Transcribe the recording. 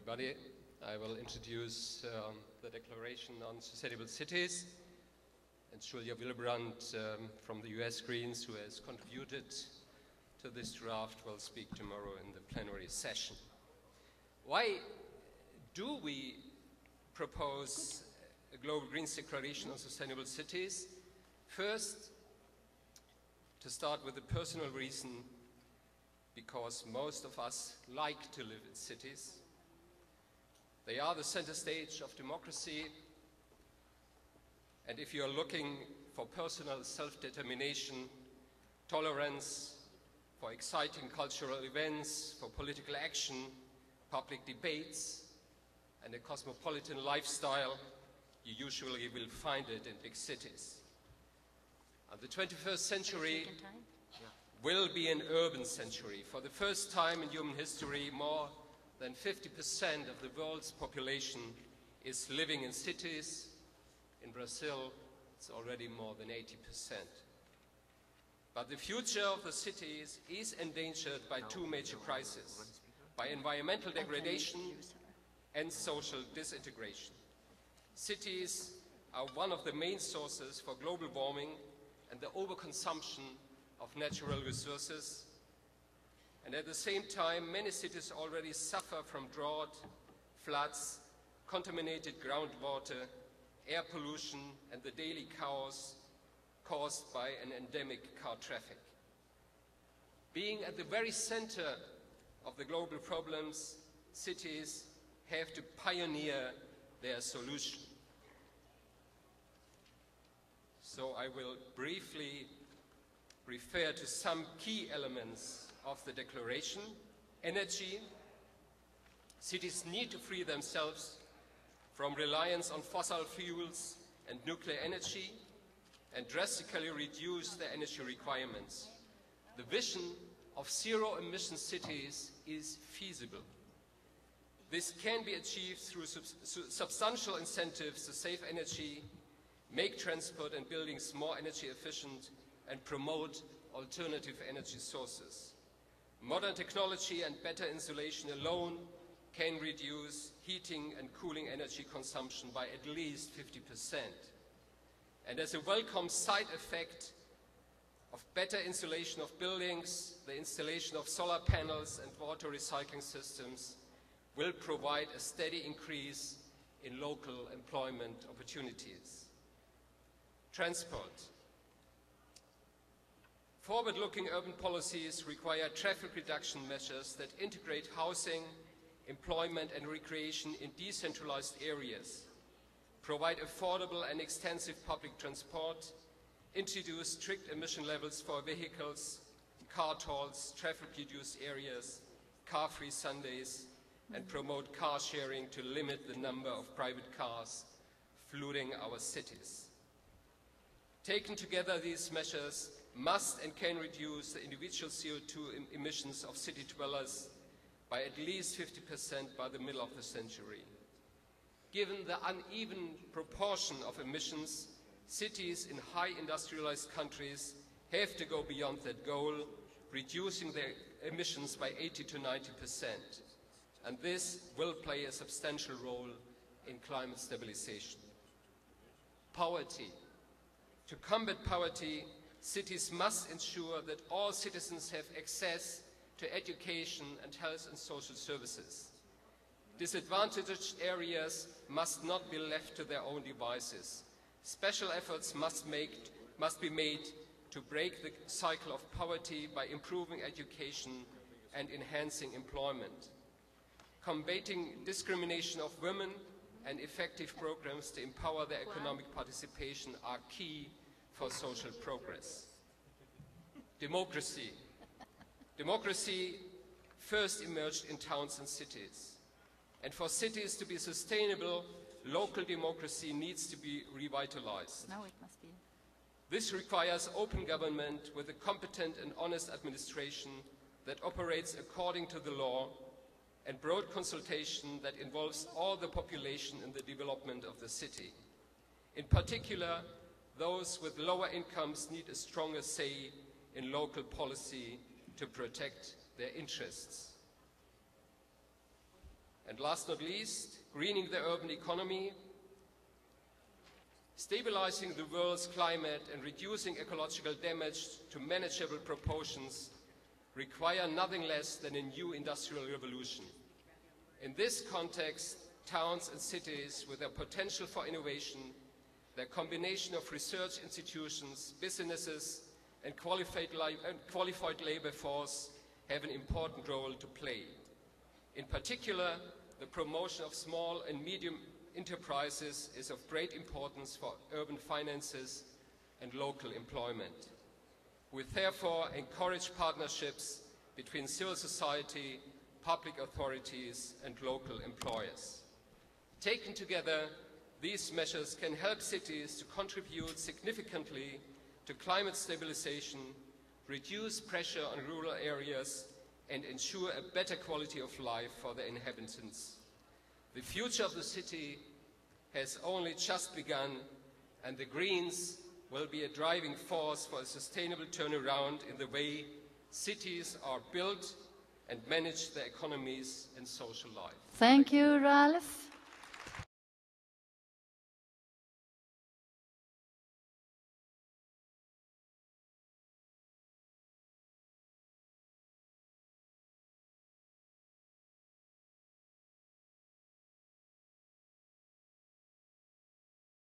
everybody. I will introduce the Declaration on Sustainable Cities, and Julia Wilbrand from the US Greens, who has contributed to this draft, will speak tomorrow in the plenary session. Why do we propose a Global Greens Declaration on Sustainable Cities? First, to start with a personal reason, because most of us like to live in cities. They are the center stage of democracy, and if you are looking for personal self-determination, tolerance, for exciting cultural events, for political action, public debates, and a cosmopolitan lifestyle, you usually will find it in big cities. And the 21st century will be an urban century. For the first time in human history, more than 50% of the world's population is living in cities. In Brazil, it's already more than 80%. But the future of the cities is endangered by two major crises, by environmental degradation and social disintegration. Cities are one of the main sources for global warming and the overconsumption of natural resources. And at the same time, many cities already suffer from drought, floods, contaminated groundwater, air pollution, and the daily chaos caused by an endemic car traffic. Being at the very center of the global problems, cities have to pioneer their solution. So I will briefly refer to some key elements of the declaration. Energy. Cities need to free themselves from reliance on fossil fuels and nuclear energy and drastically reduce their energy requirements. The vision of zero-emission cities is feasible. This can be achieved through substantial incentives to save energy, make transport and buildings more energy efficient, and promote alternative energy sources. Modern technology and better insulation alone can reduce heating and cooling energy consumption by at least 50%. And as a welcome side effect of better insulation of buildings, the installation of solar panels and water recycling systems will provide a steady increase in local employment opportunities. Transport. Forward-looking urban policies require traffic reduction measures that integrate housing, employment and recreation in decentralized areas, provide affordable and extensive public transport, introduce strict emission levels for vehicles, car tolls, traffic-reduced areas, car-free Sundays, and promote car sharing to limit the number of private cars flooding our cities. Taken together, these measures must and can reduce the individual CO2 emissions of city dwellers by at least 50% by the middle of the century. Given the uneven proportion of emissions, cities in high industrialized countries have to go beyond that goal, reducing their emissions by 80 to 90%. And this will play a substantial role in climate stabilization. Poverty. To combat poverty, cities must ensure that all citizens have access to education and health and social services. Disadvantaged areas must not be left to their own devices. Special efforts must be made to break the cycle of poverty by improving education and enhancing employment. Combating discrimination of women and effective programs to empower their economic participation are key for social progress. Democracy. Democracy first emerged in towns and cities. And for cities to be sustainable, local democracy needs to be revitalized. No, it must be. This requires open government with a competent and honest administration that operates according to the law, and broad consultation that involves all the population in the development of the city. In particular, those with lower incomes need a stronger say in local policy to protect their interests. And last not least, greening the urban economy, stabilizing the world's climate and reducing ecological damage to manageable proportions require nothing less than a new industrial revolution. In this context, towns and cities with their potential for innovation, their combination of research institutions, businesses, and qualified labor force have an important role to play. In particular, the promotion of small and medium enterprises is of great importance for urban finances and local employment. We therefore encourage partnerships between civil society, public authorities, and local employers. Taken together, these measures can help cities to contribute significantly to climate stabilization, reduce pressure on rural areas, and ensure a better quality of life for the inhabitants. The future of the city has only just begun, and the Greens will be a driving force for a sustainable turnaround in the way cities are built and manage their economies and social life. Thank you, Ralf.